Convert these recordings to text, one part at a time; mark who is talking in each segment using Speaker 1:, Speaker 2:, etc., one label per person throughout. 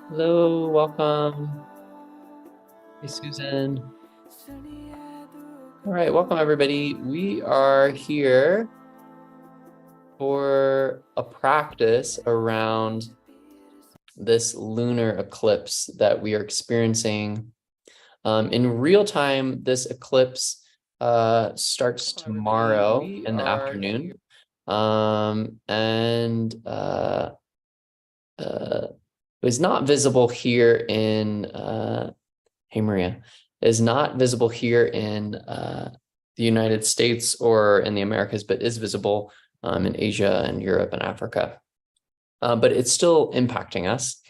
Speaker 1: Hello, welcome. Hey, Susan. All right, welcome everybody. We are here for a practice around this lunar eclipse that we are experiencing. In real time, this eclipse starts tomorrow in the afternoon. Is not visible here in hey Maria, is not visible here in the United States or in the Americas, but is visible in Asia and Europe and Africa. But it's still impacting us,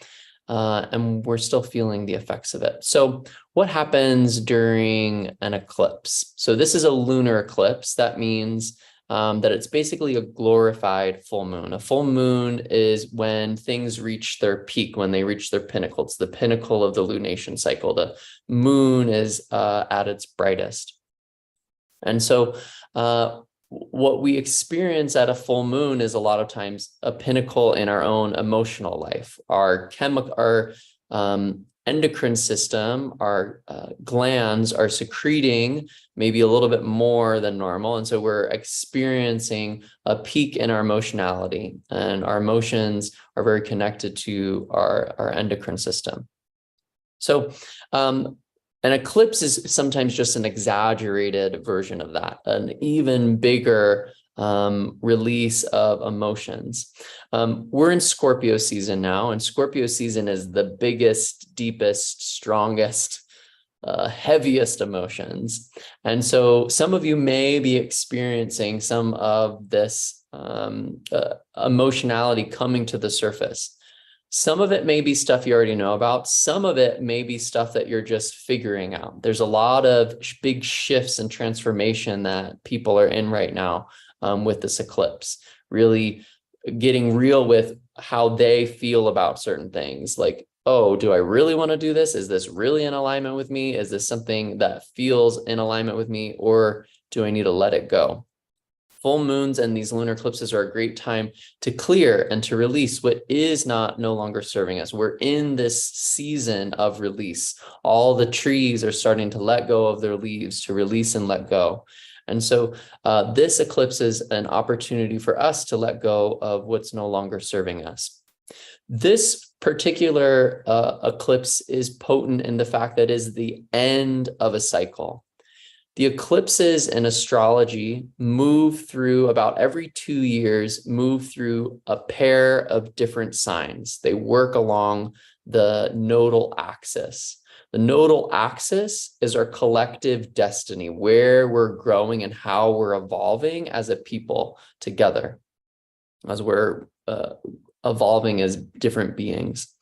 Speaker 1: and we're still feeling the effects of it. So what happens during an eclipse? So this is a lunar eclipse. That means that it's basically a glorified full moon. A full moon is when things reach their peak, when they reach their pinnacle. It's the pinnacle of the lunation cycle. The moon is at its brightest. And so what we experience at a full moon is a lot of times a pinnacle in our own emotional life. Our endocrine system, our glands are secreting maybe a little bit more than normal. And so we're experiencing a peak in our emotionality, and our emotions are very connected to our endocrine system. So an eclipse is sometimes just an exaggerated version of that, an even bigger release of emotions. We're in Scorpio season now, and Scorpio season is the biggest, deepest, strongest, heaviest emotions. And so some of you may be experiencing some of this emotionality coming to the surface. Some of it may be stuff you already know about. Some of it may be stuff that you're just figuring out. There's a lot of big shifts and transformation that people are in right now with this eclipse, really getting real with how they feel about certain things. Like, oh, do I really want to do this? Is this really in alignment with me? Is this something that feels in alignment with me, or do I need to let it go? Full moons and these lunar eclipses are a great time to clear and to release what is no longer serving us. We're in this season of release. All the trees are starting to let go of their leaves, to release and let go. And so this eclipse is an opportunity for us to let go of what's no longer serving us. This particular eclipse is potent in the fact that it is the end of a cycle. The eclipses in astrology move through about every 2 years, move through a pair of different signs. They work along the nodal axis. The nodal axis is our collective destiny, where we're growing and how we're evolving as a people together, as we're evolving as different beings.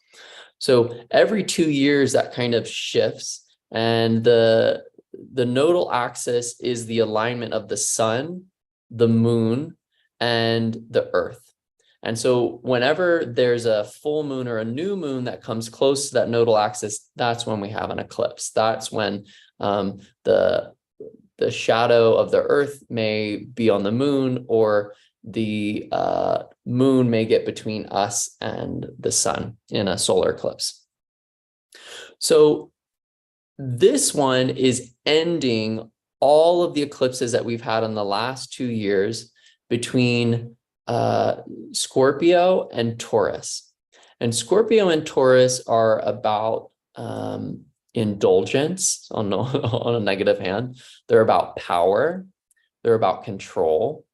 Speaker 1: So every 2 years, that kind of shifts, and the nodal axis is the alignment of the sun, the moon, and the earth. And so whenever there's a full moon or a new moon that comes close to that nodal axis, that's when we have an eclipse. That's when the shadow of the earth may be on the moon, or the moon may get between us and the sun in a solar eclipse. So this one is ending all of the eclipses that we've had in the last 2 years between Scorpio and Taurus. And Scorpio and Taurus are about indulgence on a negative hand. They're about power. They're about control.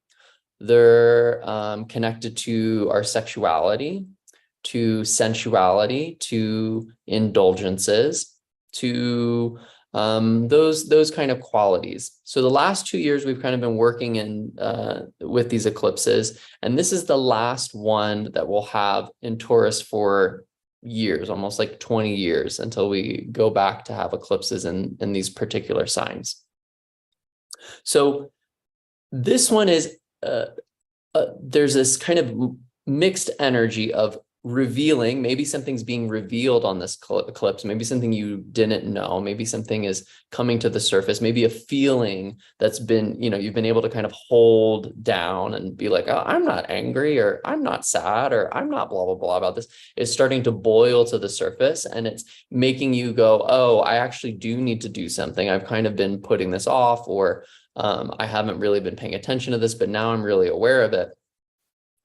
Speaker 1: They're connected to our sexuality, to sensuality, to indulgences, to those kind of qualities. So the last 2 years we've kind of been working in with these eclipses, and this is the last one that we'll have in Taurus for years, almost like 20 years, until we go back to have eclipses in these particular signs. So this one is there's this kind of mixed energy of revealing, maybe something's being revealed on this eclipse, maybe something you didn't know, maybe something is coming to the surface, maybe a feeling that's been, you've been able to kind of hold down and be like, oh, I'm not angry, or I'm not sad, or I'm not blah, blah, blah about this, is starting to boil to the surface. And it's making you go, oh, I actually do need to do something. I've kind of been putting this off, or I haven't really been paying attention to this, but now I'm really aware of it.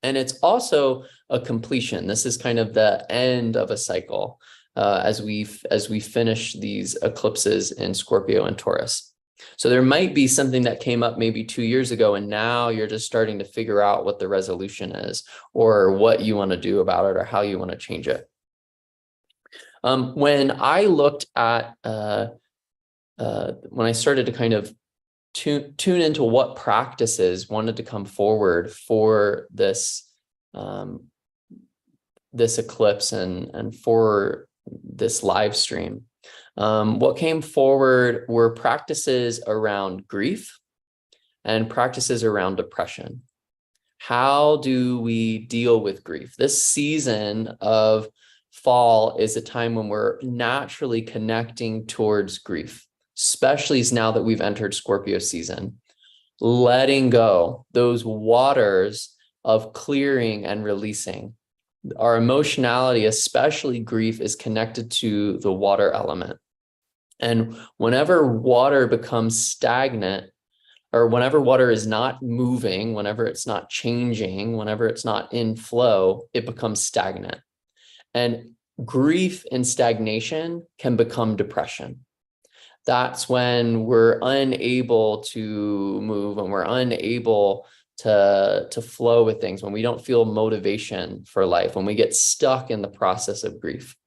Speaker 1: And it's also a completion. This is kind of the end of a cycle as we finish these eclipses in Scorpio and Taurus. So there might be something that came up maybe 2 years ago, and now you're just starting to figure out what the resolution is, or what you want to do about it, or how you want to change it. When I looked at, when I started to kind of tune into what practices wanted to come forward for this this eclipse and for this live stream, what came forward were practices around grief and practices around depression. How do we deal with grief? This season of fall is a time when we're naturally connecting towards grief, especially now that we've entered Scorpio season, letting go those waters of clearing and releasing. Our emotionality, especially grief, is connected to the water element. And whenever water becomes stagnant, or whenever water is not moving, whenever it's not changing, whenever it's not in flow, it becomes stagnant. And grief and stagnation can become depression. That's when we're unable to move, and we're unable to flow with things, when we don't feel motivation for life, when we get stuck in the process of grief.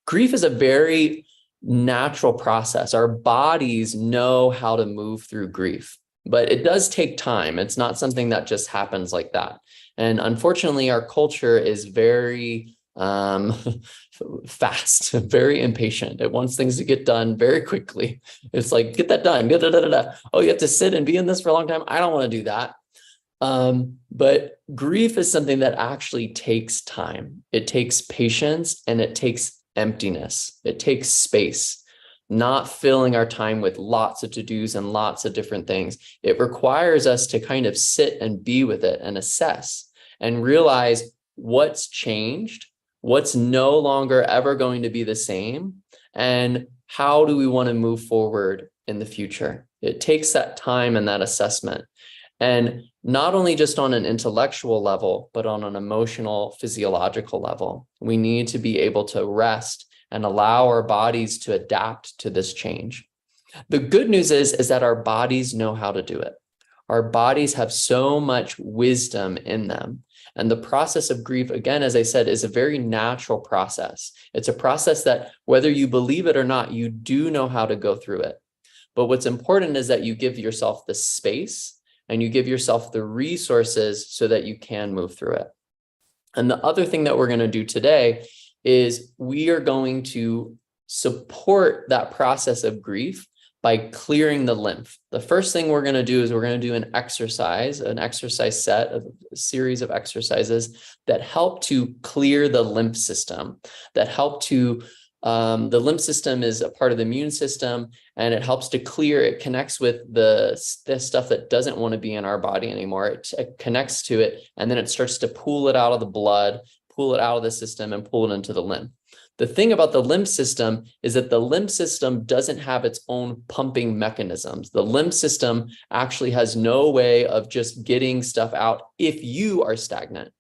Speaker 1: Grief is a very natural process. Our bodies know how to move through grief, but it does take time. It's not something that just happens like that. And unfortunately, our culture is very fast, very impatient. It wants things to get done very quickly. It's like, get that done. Oh, you have to sit and be in this for a long time. I don't want to do that. But grief is something that actually takes time. It takes patience, and it takes emptiness. It takes space, not filling our time with lots of to-dos and lots of different things. It requires us to kind of sit and be with it and assess and realize what's changed, what's no longer ever going to be the same, and how do we want to move forward in the future. It takes that time and that assessment. And not only just on an intellectual level, but on an emotional, physiological level. We need to be able to rest and allow our bodies to adapt to this change. The good news is that our bodies know how to do it. Our bodies have so much wisdom in them. And the process of grief, again, as I said, is a very natural process. It's a process that, whether you believe it or not, you do know how to go through it. But what's important is that you give yourself the space and you give yourself the resources so that you can move through it. And the other thing that we're going to do today is we are going to support that process of grief by clearing the lymph. The first thing we're going to do is we're going to do an exercise set of a series of exercises that help to clear the lymph system, that help to, the lymph system is a part of the immune system, and it helps to clear, it connects with the stuff that doesn't want to be in our body anymore. It connects to it, and then it starts to pull it out of the blood, pull it out of the system, and pull it into the lymph. The thing about the lymph system is that the lymph system doesn't have its own pumping mechanisms. The lymph system actually has no way of just getting stuff out if you are stagnant.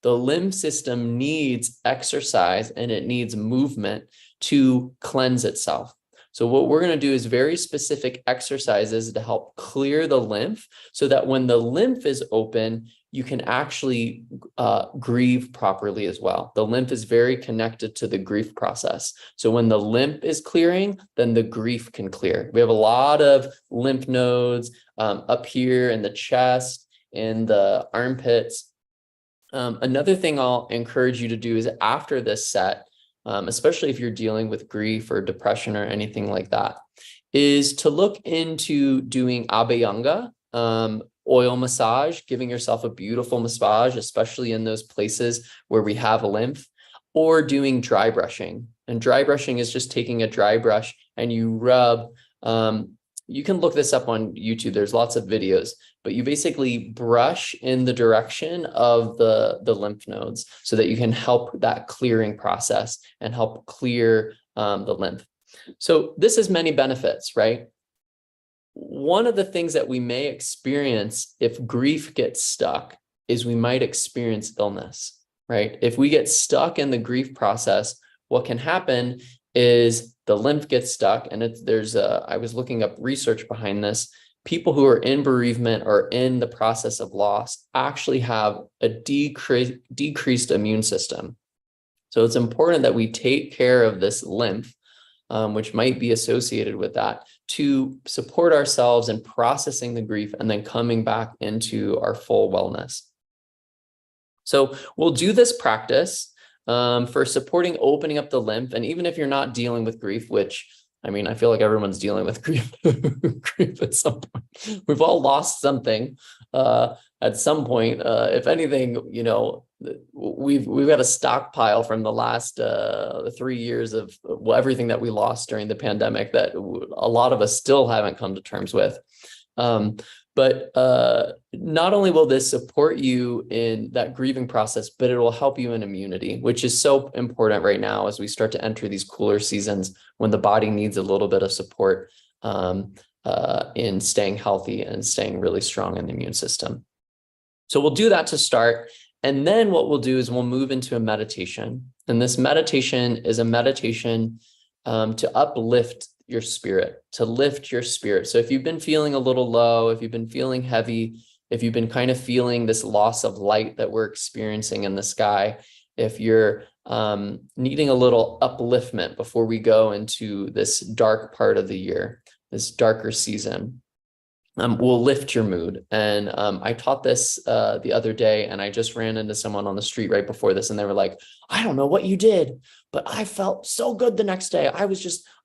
Speaker 1: The lymph system needs exercise and it needs movement to cleanse itself. So what we're going to do is very specific exercises to help clear the lymph so that when the lymph is open, you can actually grieve properly as well. The lymph is very connected to the grief process. So when the lymph is clearing, then the grief can clear. We have a lot of lymph nodes up here in the chest, in the armpits. Another thing I'll encourage you to do is after this set, especially if you're dealing with grief or depression or anything like that, is to look into doing Abhyanga, oil massage, giving yourself a beautiful massage, especially in those places where we have lymph, or doing dry brushing. And dry brushing is just taking a dry brush and you rub, you can look this up on YouTube. There's lots of videos, but you basically brush in the direction of the lymph nodes so that you can help that clearing process and help clear the lymph. So this has many benefits, right? One of the things that we may experience if grief gets stuck is we might experience illness, right? If we get stuck in the grief process, what can happen is the lymph gets stuck, and I was looking up research behind this. People who are in bereavement or in the process of loss actually have a decreased immune system. So it's important that we take care of this lymph, which might be associated with that, to support ourselves in processing the grief and then coming back into our full wellness. So we'll do this practice for supporting opening up the lymph. And even if you're not dealing with grief, which, I mean, I feel like everyone's dealing with grief, grief at some point. We've all lost something at some point. If anything, you know, we've got a stockpile from the last 3 years of everything that we lost during the pandemic that a lot of us still haven't come to terms with. But not only will this support you in that grieving process, but it will help you in immunity, which is so important right now as we start to enter these cooler seasons when the body needs a little bit of support in staying healthy and staying really strong in the immune system. So we'll do that to start. And then what we'll do is we'll move into a meditation. And this meditation is a meditation to uplift your spirit, to lift your spirit. So if you've been feeling a little low, if you've been feeling heavy, if you've been kind of feeling this loss of light that we're experiencing in the sky, if you're needing a little upliftment before we go into this dark part of the year, this darker season, will lift your mood. And I taught this the other day, and I just ran into someone on the street right before this, and they were like, I don't know what you did, but I felt so good the next day. I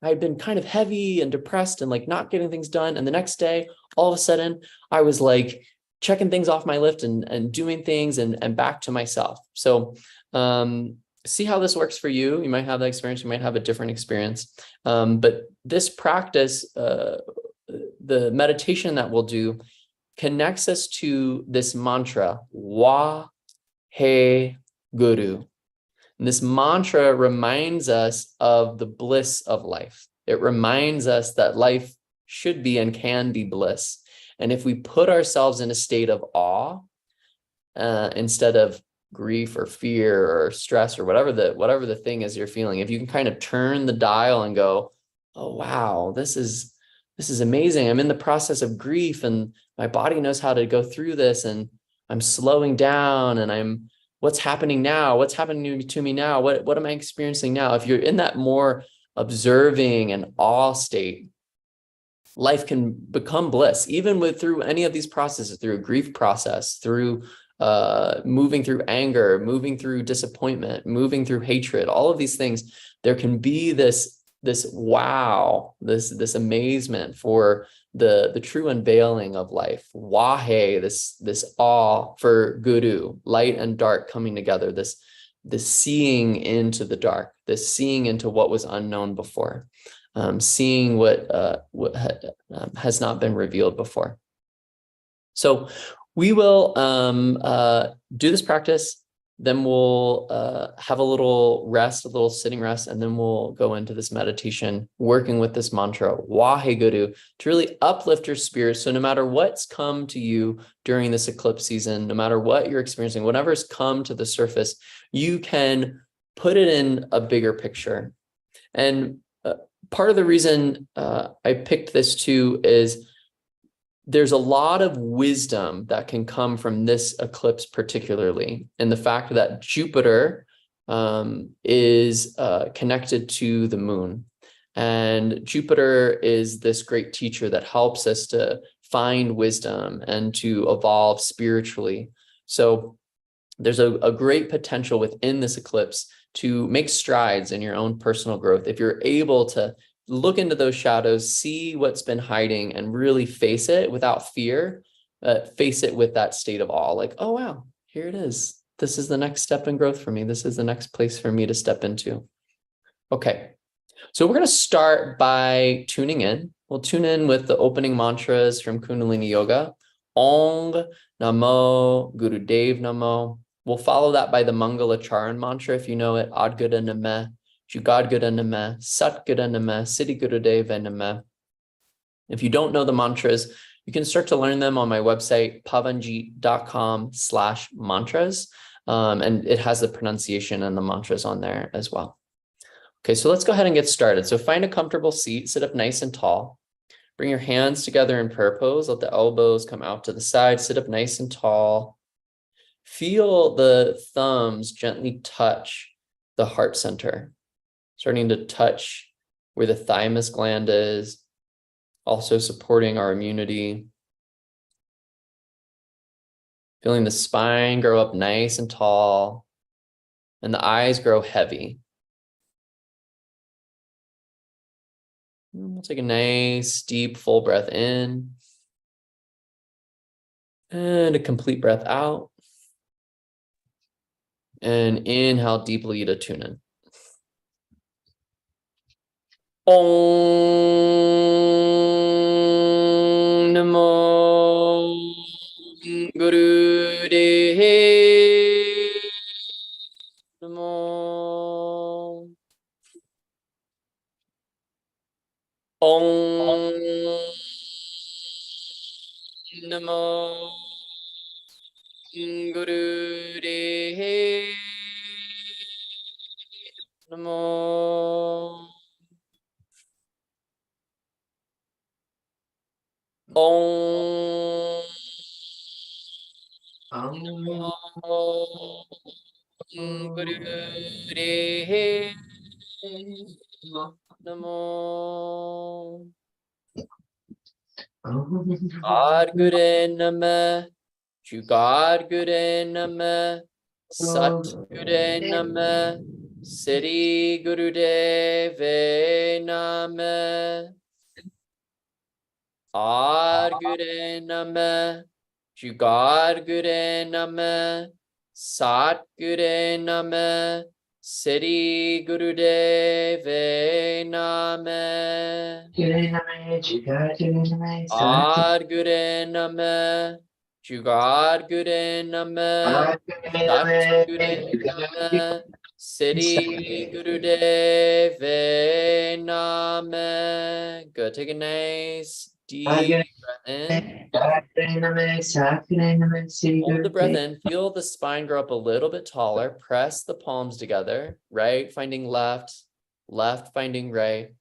Speaker 1: had been kind of heavy and depressed and like not getting things done. And the next day, all of a sudden, I was like checking things off my list and doing things and back to myself. So see how this works for you. You might have that experience. You might have a different experience. But this practice, the meditation that we'll do, connects us to this mantra, Wa He Guru. And this mantra reminds us of the bliss of life. It reminds us that life should be and can be bliss. And if we put ourselves in a state of awe, instead of grief or fear or stress or whatever the thing is you're feeling, if you can kind of turn the dial and go, oh, wow, this is amazing. I'm in the process of grief and my body knows how to go through this, and I'm slowing down, and what's happening now? What's happening to me now? What am I experiencing now? If you're in that more observing and awe state, life can become bliss, even through any of these processes, through a grief process, through moving through anger, moving through disappointment, moving through hatred, all of these things. There can be this wow, this amazement for the true unveiling of life. Wahe, this awe for Guru, light and dark coming together, this seeing into the dark, this seeing into what was unknown before, seeing what has not been revealed before. So we will do this practice. Then we'll have a little rest, a little sitting rest, and then we'll go into this meditation, working with this mantra, Waheguru, to really uplift your spirit. So no matter what's come to you during this eclipse season, no matter what you're experiencing, whatever's come to the surface, you can put it in a bigger picture. And part of the reason I picked this too is there's a lot of wisdom that can come from this eclipse, particularly, and the fact that Jupiter is connected to the moon. And Jupiter is this great teacher that helps us to find wisdom and to evolve spiritually. So there's a great potential within this eclipse to make strides in your own personal growth. If you're able to look into those shadows, see what's been hiding, and really face it without fear, face it with that state of awe, like, oh, wow, here it is. This is the next step in growth for me. This is the next place for me to step into. Okay, so we're going to start by tuning in. We'll tune in with the opening mantras from Kundalini Yoga. Ong Namo Gurudev Namo. We'll follow that by the Mangala Charan mantra, if you know it. Adgara Namah, Jugadgara Namah, Satgara Namah, Siddhi Gurudev Namah. If you don't know the mantras, you can start to learn them on my website, pavanjit.com/mantras. And it has the pronunciation and the mantras on there as well. Okay, so let's go ahead and get started. So find a comfortable seat, sit up nice and tall. Bring your hands together in prayer pose. Let the elbows come out to the side. Sit up nice and tall. Feel the thumbs gently touch the heart center, starting to touch where the thymus gland is, also supporting our immunity. Feeling the spine grow up nice and tall, and the eyes grow heavy. We'll take a nice, deep, full breath in, and a complete breath out. And inhale deeply to tune in. Om Namo Gurudev Namo. Om Namo Gurudev Namo. Om Namo Gurudev Namo. Adgare Namah, Jugadgare Namah, Satgare Namah, Siddhi Gurudev Namah. Adgare Namah, Jugadgare Namah, Satgare Namah, Siddhi Gurudev Namah. Adgare Namah, Jugadgare Namah, Satgare Namah, Siddhi Gurudev Namah. Good. Take a nice deep breath in. Hold the breath in. Feel the spine grow up a little bit taller. Press the palms together. Right finding left, left finding right.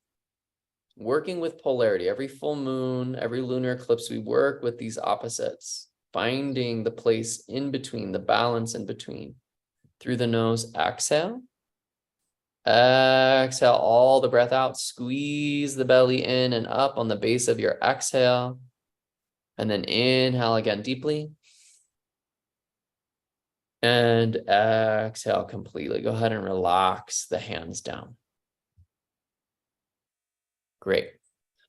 Speaker 1: Working with polarity. Every full moon, every lunar eclipse, we work with these opposites, finding the place in between, the balance in between. Through the nose, exhale. Exhale all the breath out. Squeeze the belly in and up on the base of your exhale. And then inhale again deeply. And exhale completely. Go ahead and relax the hands down. Great.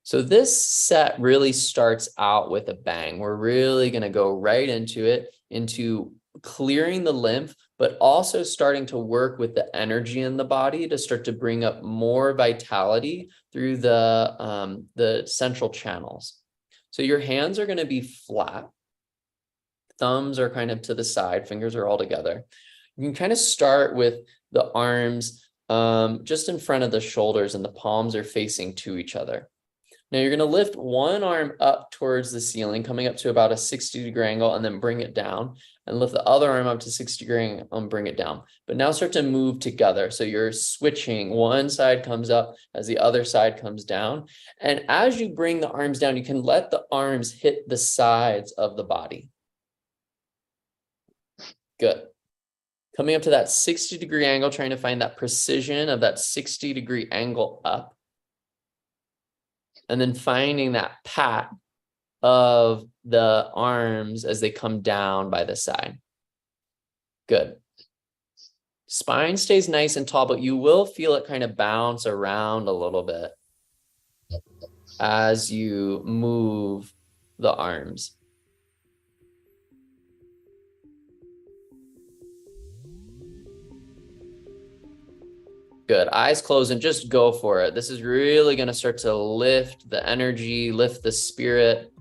Speaker 1: So this set really starts out with a bang. We're really going to go right into it, into clearing the lymph, but also starting to work with the energy in the body to start to bring up more vitality through the central channels. So your hands are going to be flat. Thumbs are kind of to the side. Fingers are all together. You can kind of start with the arms just in front of the shoulders, and the palms are facing to each other. Now you're going to lift one arm up towards the ceiling, coming up to about a 60-degree angle, and then bring it down, and lift the other arm up to 60-degree angle and bring it down. But now start to move together. So you're switching. One side comes up as the other side comes down. And as you bring the arms down, you can let the arms hit the sides of the body. Good. Coming up to that 60-degree angle, trying to find that precision of that 60-degree angle up. And then finding that pat of the arms as they come down by the side. Good. Spine stays nice and tall, but you will feel it kind of bounce around a little bit as you move the arms. Good. Eyes closed and just go for it. This is really going to start to lift the energy, lift the spirit.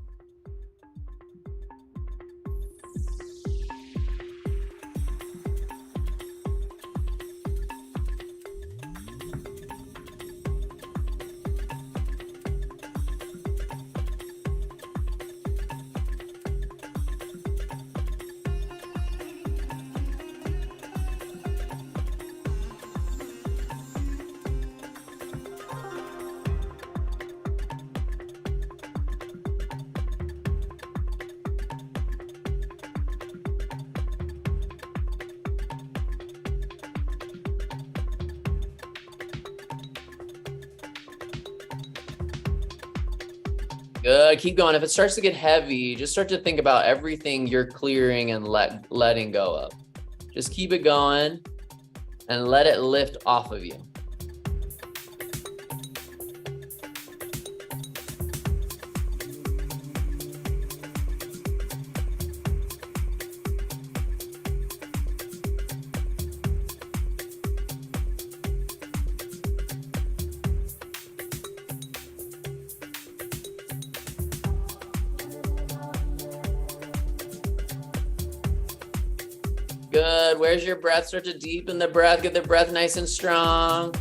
Speaker 1: Good. Keep going. If it starts to get heavy, just start to think about everything you're clearing and letting go of. Just keep it going and let it lift off of you. Good. Where's your breath? Start to deepen the breath. Get the breath nice and strong.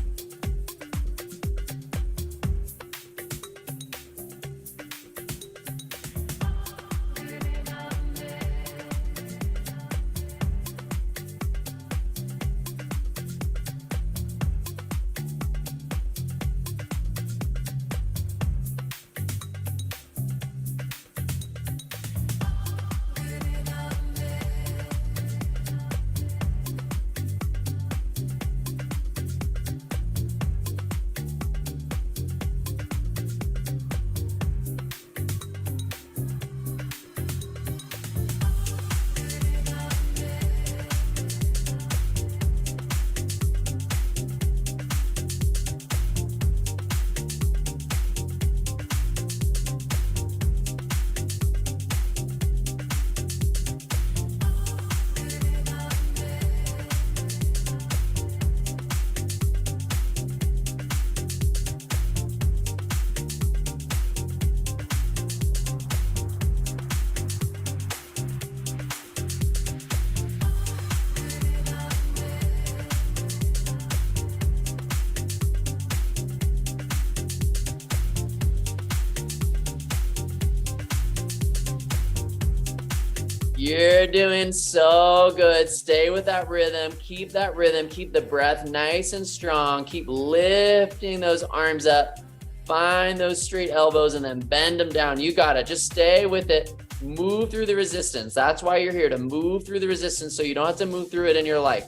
Speaker 1: You're doing so good. Stay with that rhythm. Keep that rhythm. Keep the breath nice and strong. Keep lifting those arms up. Find those straight elbows and then bend them down. You got it. Just stay with it. Move through the resistance. That's why you're here, to move through the resistance so you don't have to move through it in your life.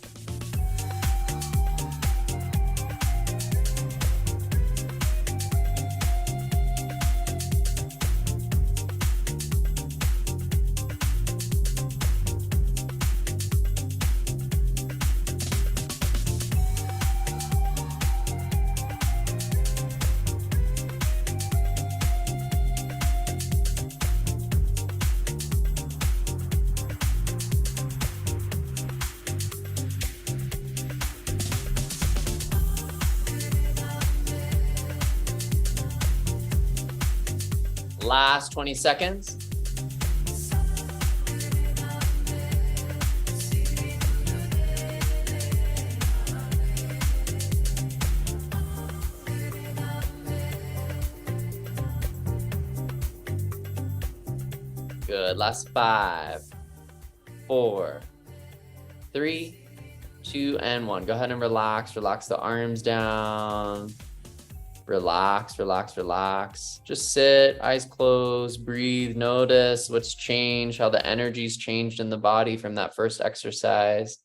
Speaker 1: Last 20 seconds. Good. Last 5, 4, 3, 2, and 1. Go ahead and relax. Relax the arms down. Relax, relax, relax. Just sit, eyes closed, breathe, notice what's changed, how the energy's changed in the body from that first exercise.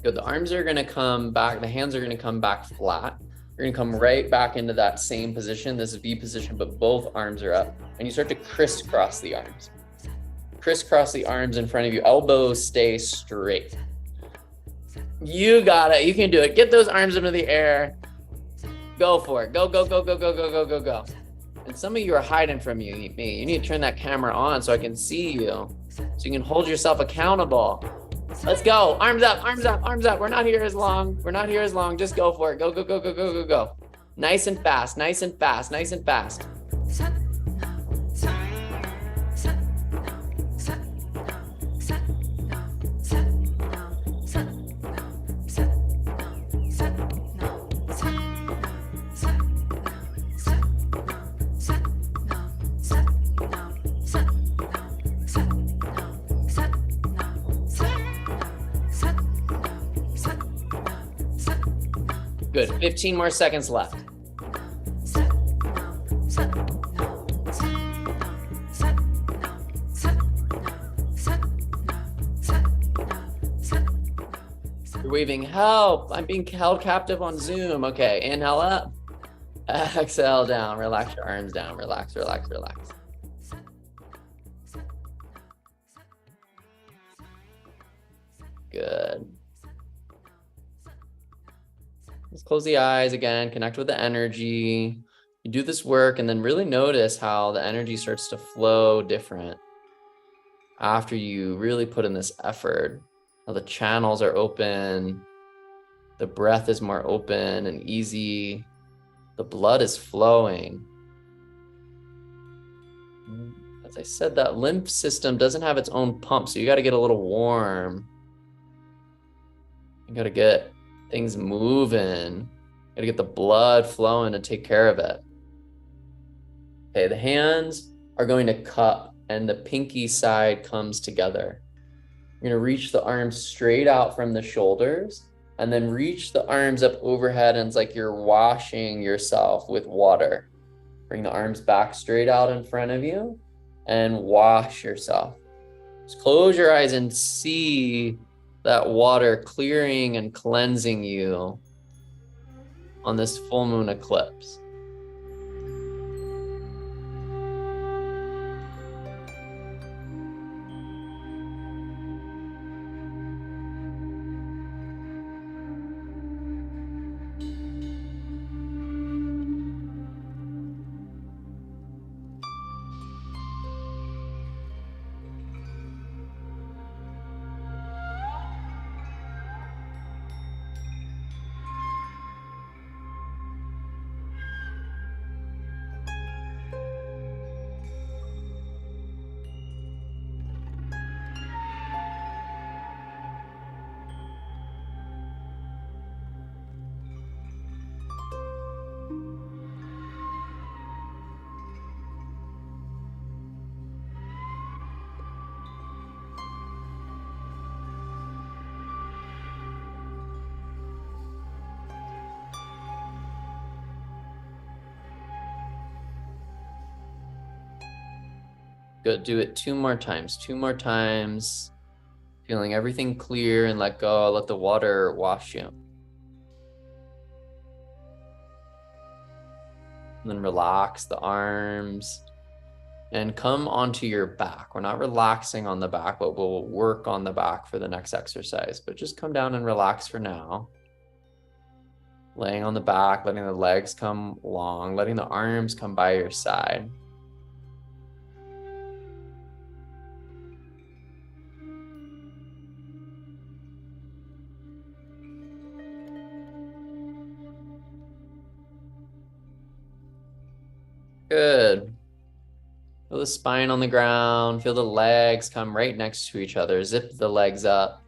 Speaker 1: Good. The arms are going to come back. The hands are going to come back flat. You're going to come right back into that same position. This is V position, but both arms are up. And you start to crisscross the arms. Crisscross the arms in front of you. Elbows stay straight. You got it. You can do it. Get those arms into the air. Go for it. Go, go, go, go, go, go, go, go, go. And some of you are hiding from me. You need to turn that camera on so I can see you. So you can hold yourself accountable. Let's go. Arms up, arms up, arms up. We're not here as long. We're not here as long. Just go for it. Go, go, go, go, go, go, go. Nice and fast, nice and fast, nice and fast. Good, 15 more seconds left. You're waving, help, I'm being held captive on Zoom. Okay, inhale up, exhale down, relax your arms down, relax, relax, relax. Good. Let's close the eyes again, connect with the energy. You do this work and then really notice how the energy starts to flow different after you really put in this effort. How the channels are open, the breath is more open and easy, the blood is flowing. As I said, that lymph system doesn't have its own pump, so you got to get a little warm. You got to get things moving. Gotta get the blood flowing to take care of it. Okay, the hands are going to cup and the pinky side comes together. You're gonna reach the arms straight out from the shoulders and then reach the arms up overhead, and it's like you're washing yourself with water. Bring the arms back straight out in front of you and wash yourself. Just close your eyes and see that water clearing and cleansing you on this full moon eclipse. Good, do it two more times, feeling everything clear and let go, let the water wash you. And then relax the arms and come onto your back. We're not relaxing on the back, but we'll work on the back for the next exercise, but just come down and relax for now. Laying on the back, letting the legs come long, letting the arms come by your side. Good. Feel the spine on the ground. Feel the legs come right next to each other. Zip the legs up.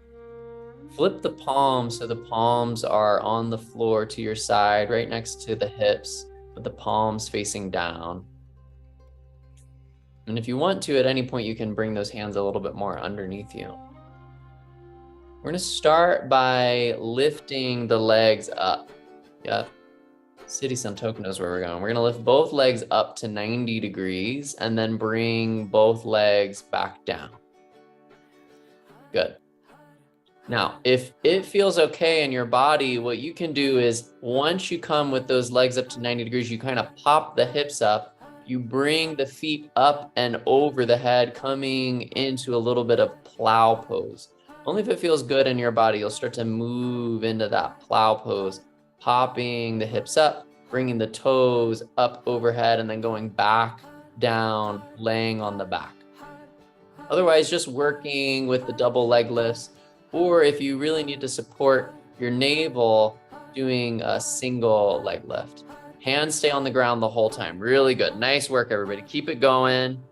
Speaker 1: Flip the palms so the palms are on the floor to your side, right next to the hips, with the palms facing down. And if you want to, at any point, you can bring those hands a little bit more underneath you. We're going to start by lifting the legs up. Yep. City Santok knows where we're going. We're going to lift both legs up to 90 degrees and then bring both legs back down. Good. Now, if it feels okay in your body, what you can do is once you come with those legs up to 90 degrees, you kind of pop the hips up You bring the feet up and over the head, coming into a little bit of plow pose. Only if it feels good in your body, you'll start to move into that plow pose, popping the hips up, bringing the toes up overhead, and then going back down, laying on the back. Otherwise, just working with the double leg lifts, or if you really need to support your navel, doing a single leg lift. Hands stay on the ground the whole time. Really good. Nice work, everybody. Keep it going.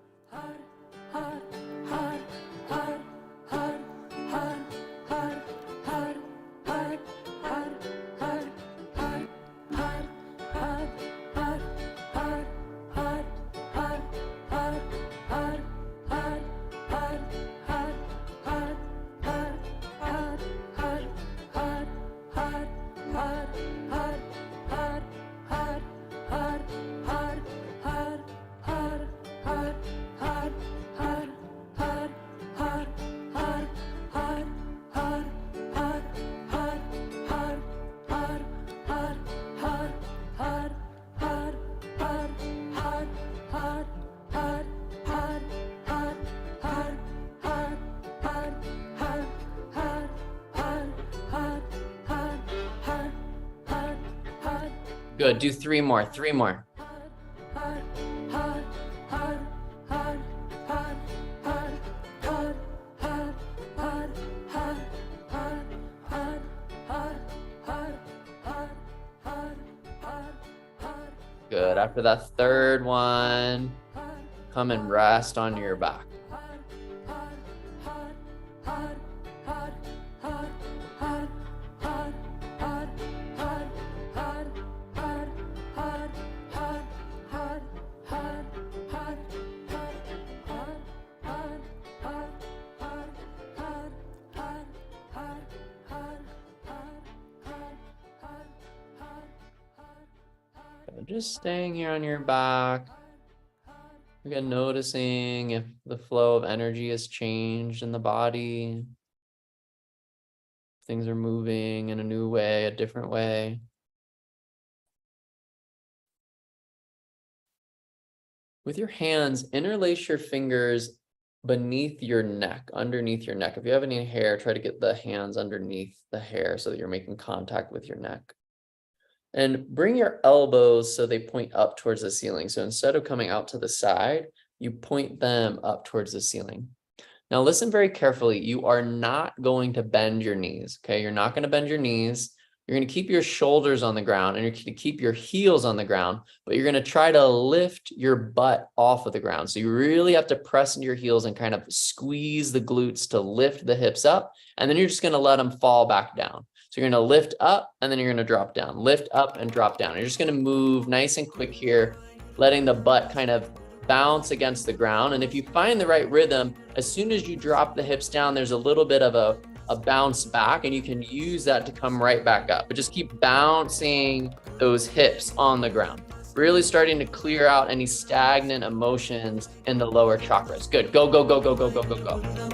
Speaker 1: Good. Do three more. Good. After that third one, come and rest on your back. Just staying here on your back. Again, noticing if the flow of energy has changed in the body. Things are moving in a new way, a different way. With your hands, interlace your fingers beneath your neck, underneath your neck. If you have any hair, try to get the hands underneath the hair so that you're making contact with your neck. And bring your elbows so they point up towards the ceiling. So instead of coming out to the side, you point them up towards the ceiling. Now listen very carefully. You are not going to bend your knees, okay? You're not going to bend your knees. You're going to keep your shoulders on the ground and you're going to keep your heels on the ground, but you're going to try to lift your butt off of the ground. So you really have to press into your heels and kind of squeeze the glutes to lift the hips up. And then you're just going to let them fall back down. So you're going to lift up and then you're going to drop down, lift up and drop down. You're just going to move nice and quick here, letting the butt kind of bounce against the ground. And if you find the right rhythm, as soon as you drop the hips down, there's a little bit of a bounce back and you can use that to come right back up. But just keep bouncing those hips on the ground. Really starting to clear out any stagnant emotions in the lower chakras. Good. Go, go, go, go, go, go, go, go.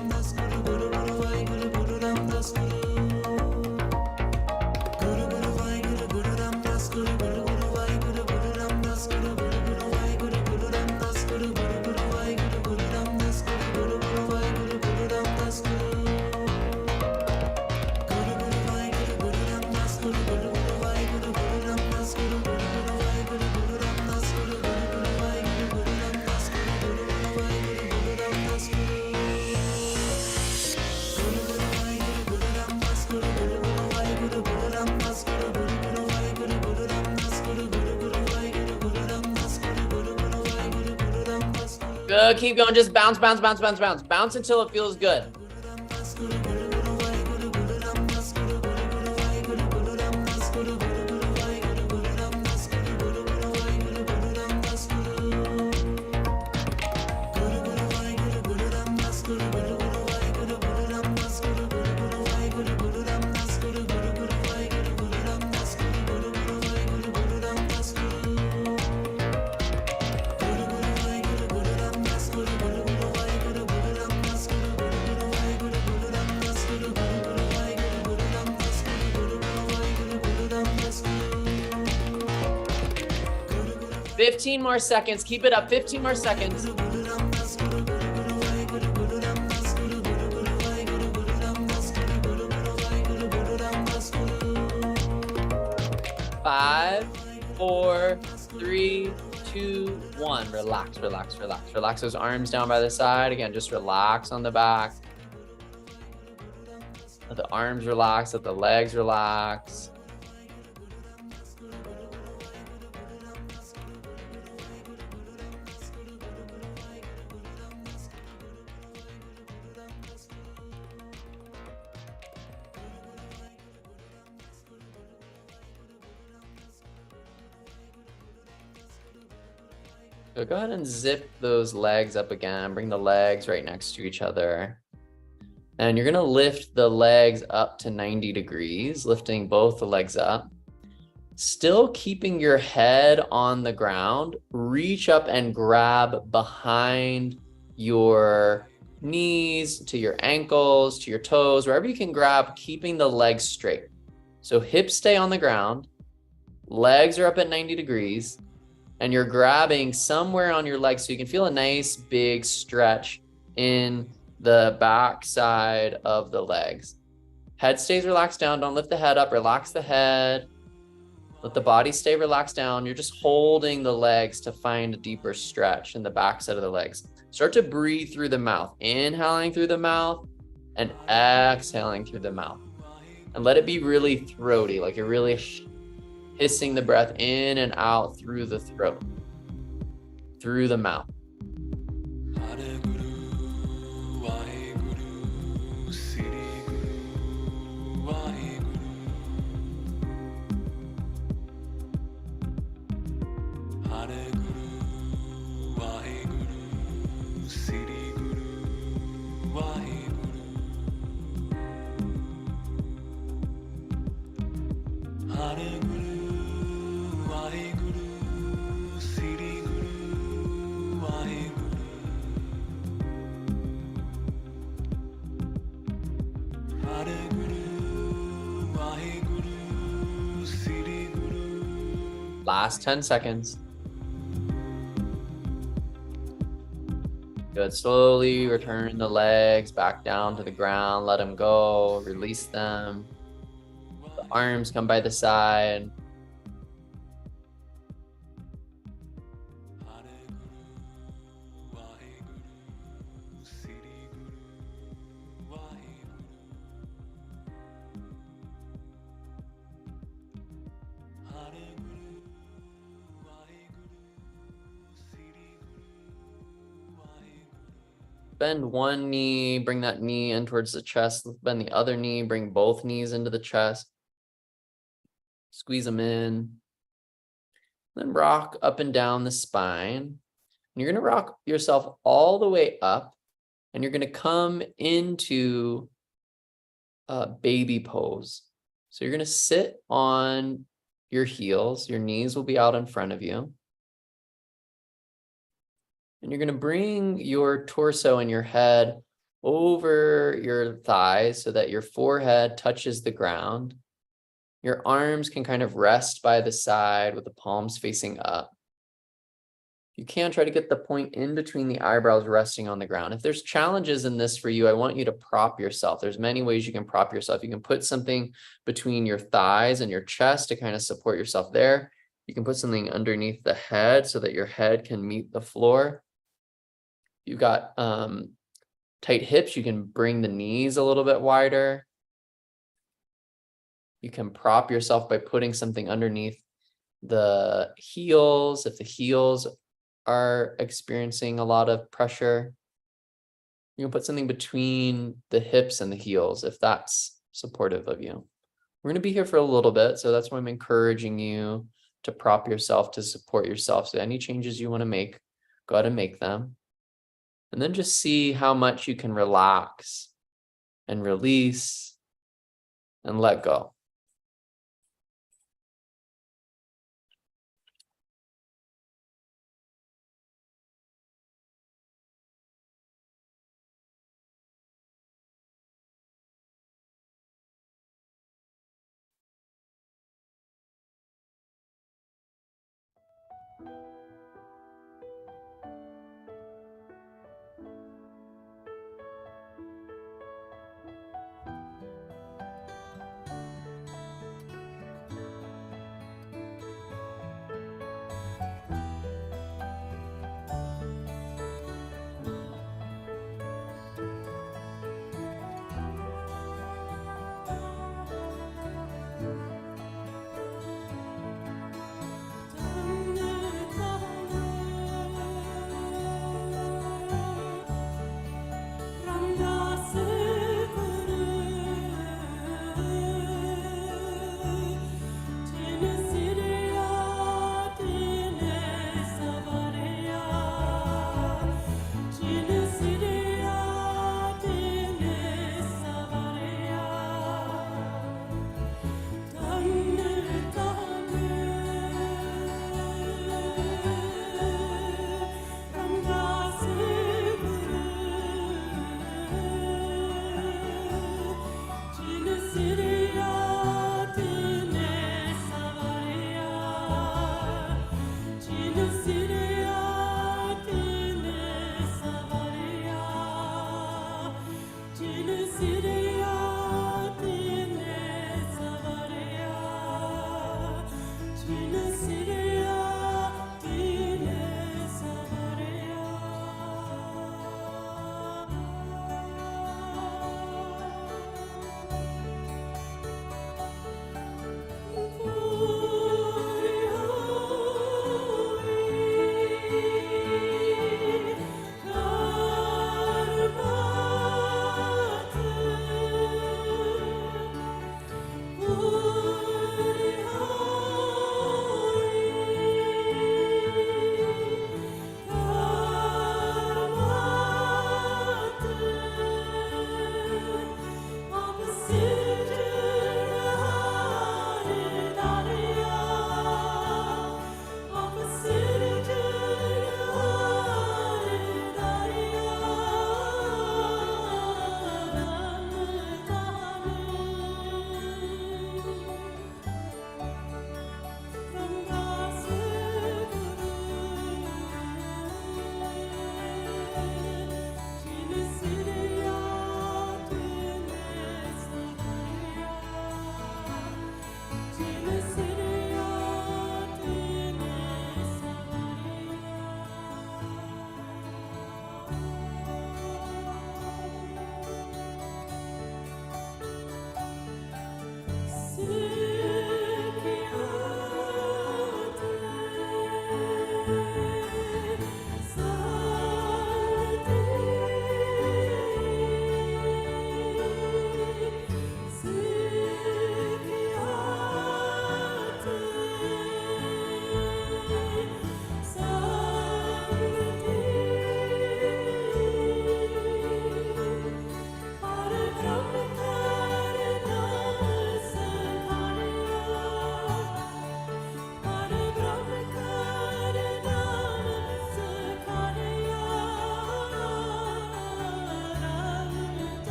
Speaker 1: Good, keep going, just bounce, bounce, bounce, bounce, bounce. Bounce until it feels good. 15 more seconds. Keep it up. 15 more seconds. 5, 4, 3, 2, 1. Relax, relax, relax. Relax those arms down by the side. Again, just relax on the back. Let the arms relax, let the legs relax. So go ahead and zip those legs up again. Bring the legs right next to each other. And you're gonna lift the legs up to 90 degrees, lifting both the legs up. Still keeping your head on the ground, reach up and grab behind your knees, to your ankles, to your toes, wherever you can grab, keeping the legs straight. So hips stay on the ground, legs are up at 90 degrees, and you're grabbing somewhere on your legs so you can feel a nice big stretch in the back side of the legs. Head stays relaxed down. Don't lift the head up. Relax the head. Let the body stay relaxed down. You're just holding the legs to find a deeper stretch in the back side of the legs. Start to breathe through the mouth. Inhaling through the mouth and exhaling through the mouth. And let it be really throaty, like you're really hissing the breath in and out through the throat, through the mouth. Last 10 seconds. Good. Slowly return the legs back down to the ground. Let them go. Release them. The arms come by the side. Bend one knee, bring that knee in towards the chest. Bend the other knee, bring both knees into the chest. Squeeze them in. Then rock up and down the spine. And you're going to rock yourself all the way up. And you're going to come into a baby pose. So you're going to sit on your heels. Your knees will be out in front of you. And you're going to bring your torso and your head over your thighs so that your forehead touches the ground. Your arms can kind of rest by the side with the palms facing up. You can try to get the point in between the eyebrows resting on the ground. If there's challenges in this for you, I want you to prop yourself. There's many ways you can prop yourself. You can put something between your thighs and your chest to kind of support yourself there. You can put something underneath the head so that your head can meet the floor. You've got tight hips. You can bring the knees a little bit wider. You can prop yourself by putting something underneath the heels. If the heels are experiencing a lot of pressure, you can put something between the hips and the heels if that's supportive of you. We're going to be here for a little bit, so that's why I'm encouraging you to prop yourself, to support yourself. So any changes you want to make, go ahead and make them. And then just see how much you can relax and release and let go. Good.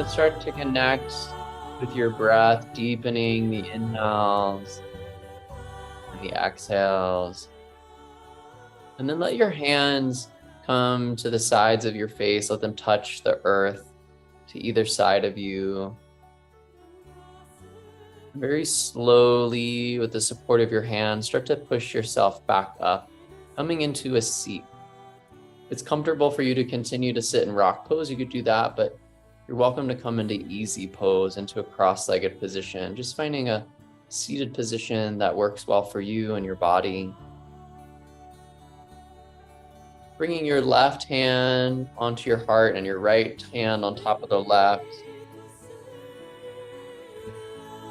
Speaker 1: Start to connect with your breath, deepening the inhales and the exhales. And then let your hands come to the sides of your face. Let them touch the earth to either side of you. Very slowly, with the support of your hand, start to push yourself back up, coming into a seat. If it's comfortable for you to continue to sit in rock pose, you could do that, but you're welcome to come into easy pose, into a cross-legged position, just finding a seated position that works well for you and your body. Bringing your left hand onto your heart and your right hand on top of the left.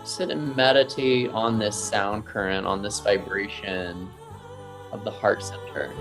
Speaker 1: Sit and meditate on this sound current, on this vibration of the heart center.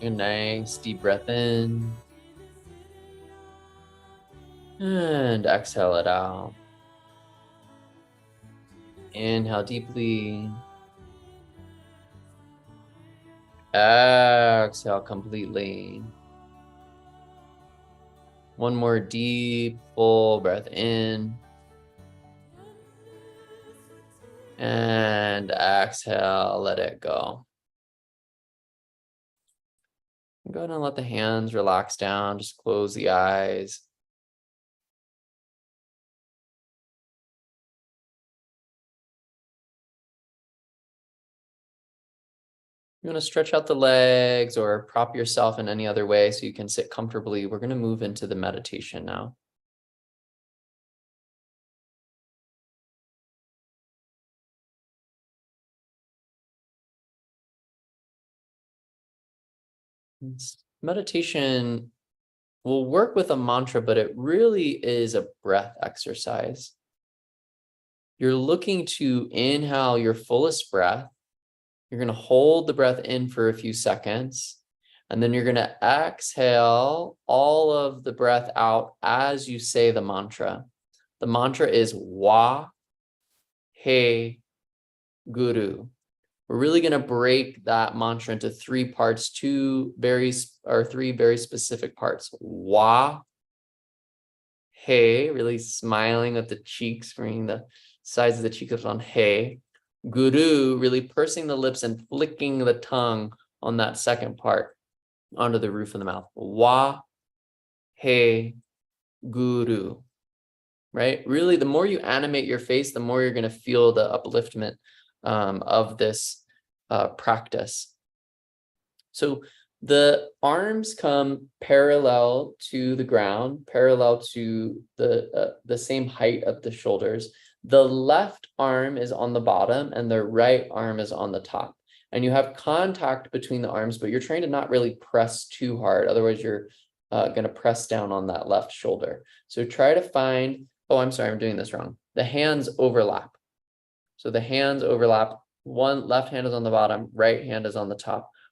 Speaker 1: A nice deep breath in. And exhale it out. Inhale deeply. Exhale completely. One more deep, full breath in. And exhale, let it go. Go ahead and let the hands relax down. Just close the eyes. You want to stretch out the legs or prop yourself in any other way so you can sit comfortably. We're going to move into the meditation now. Meditation will work with a mantra, but it really is a breath exercise. You're looking to inhale your fullest breath. You're going to hold the breath in for a few seconds, and then you're going to exhale all of the breath out as you say the mantra. The mantra is Wa He Guru. We're really going to break that mantra into three parts, three very specific parts. Wa He, really smiling with the cheeks, bringing the sides of the cheeks on He. Guru, really pursing the lips and flicking the tongue on that second part onto the roof of the mouth. Wa He Guru. Right? Really, the more you animate your face, the more you're going to feel the upliftment of this practice. So the arms come parallel to the ground, parallel to the same height of the shoulders. The left arm is on the bottom and the right arm is on the top. And you have contact between the arms, but you're trying to not really press too hard. Otherwise, you're going to press down on that left shoulder. So try to find, oh, I'm sorry, I'm doing this wrong. The hands overlap. So the hands overlap. One left hand is on the bottom, right hand is on the top.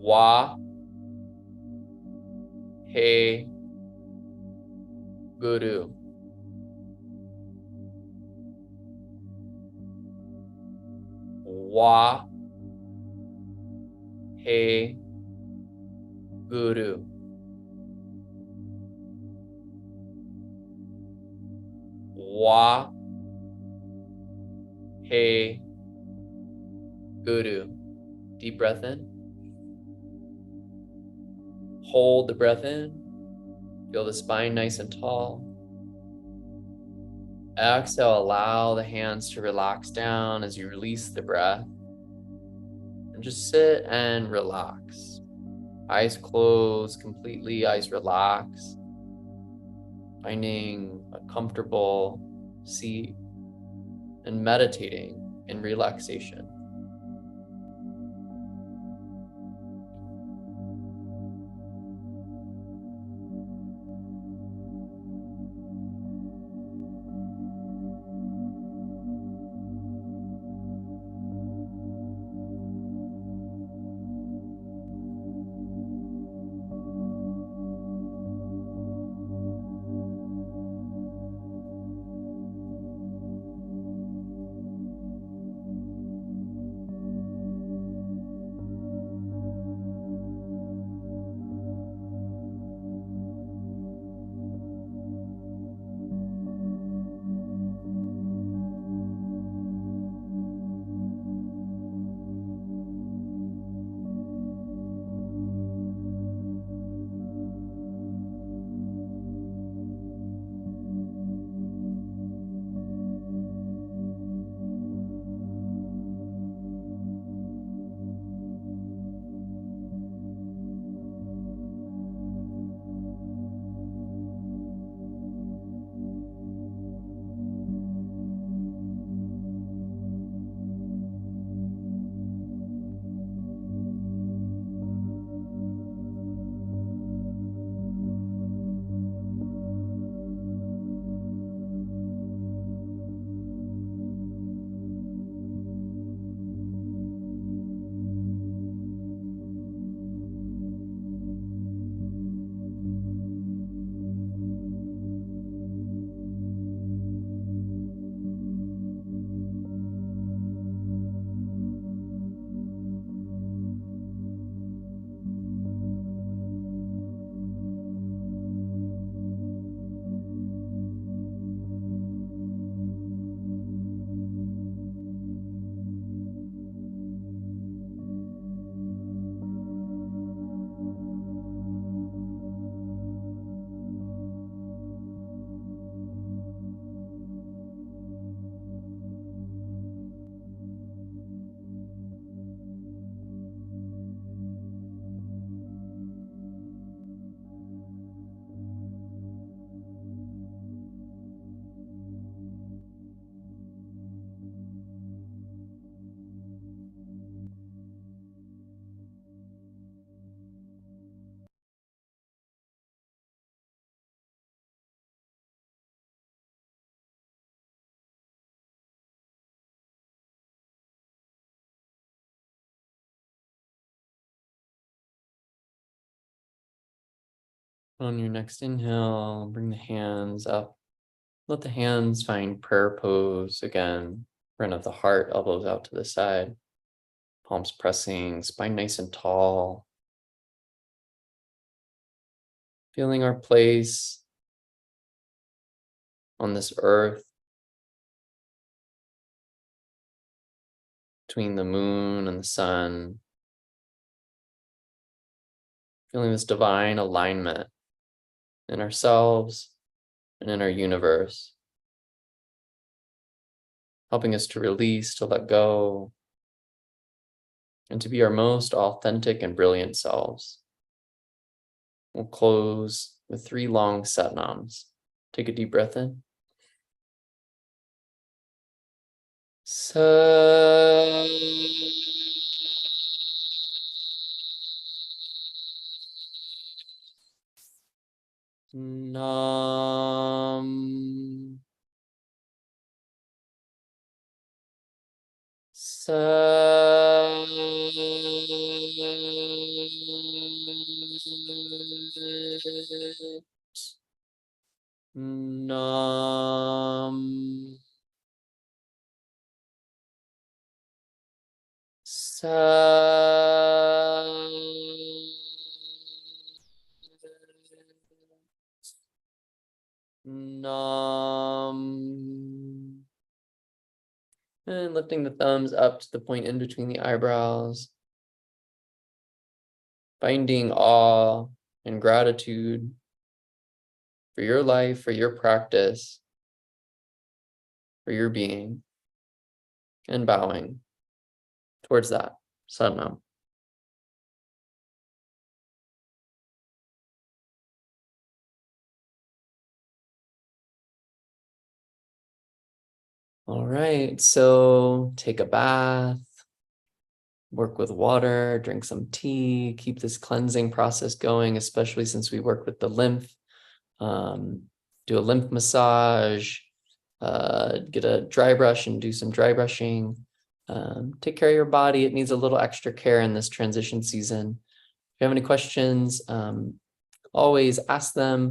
Speaker 1: Wa He Guru. Wa He Guru. Wa He Guru. Deep breath in. Hold the breath in. Feel the spine nice and tall. Exhale, allow the hands to relax down as you release the breath. And just sit and relax. Eyes closed completely, eyes relax. Finding a comfortable seat and meditating in relaxation. On your next inhale, bring the hands up. Let the hands find prayer pose again. Front of the heart, elbows out to the side. Palms pressing, spine nice and tall. Feeling our place on this earth between the moon and the sun. Feeling this divine alignment in ourselves and in our universe. Helping us to release, to let go, and to be our most authentic and brilliant selves. We'll close with 3 long satnams. Take a deep breath in. Sa Nam Sa Nam. Sa. Nam. And lifting the thumbs up to the point in between the eyebrows. Finding awe and gratitude for your life, for your practice, for your being, and bowing towards that. Satnam. All right, so take a bath, work with water, drink some tea, keep this cleansing process going, especially since we work with the lymph. Do a lymph massage, get a dry brush and do some dry brushing. Take care of your body. It needs a little extra care in this transition season. If you have any questions, always ask them.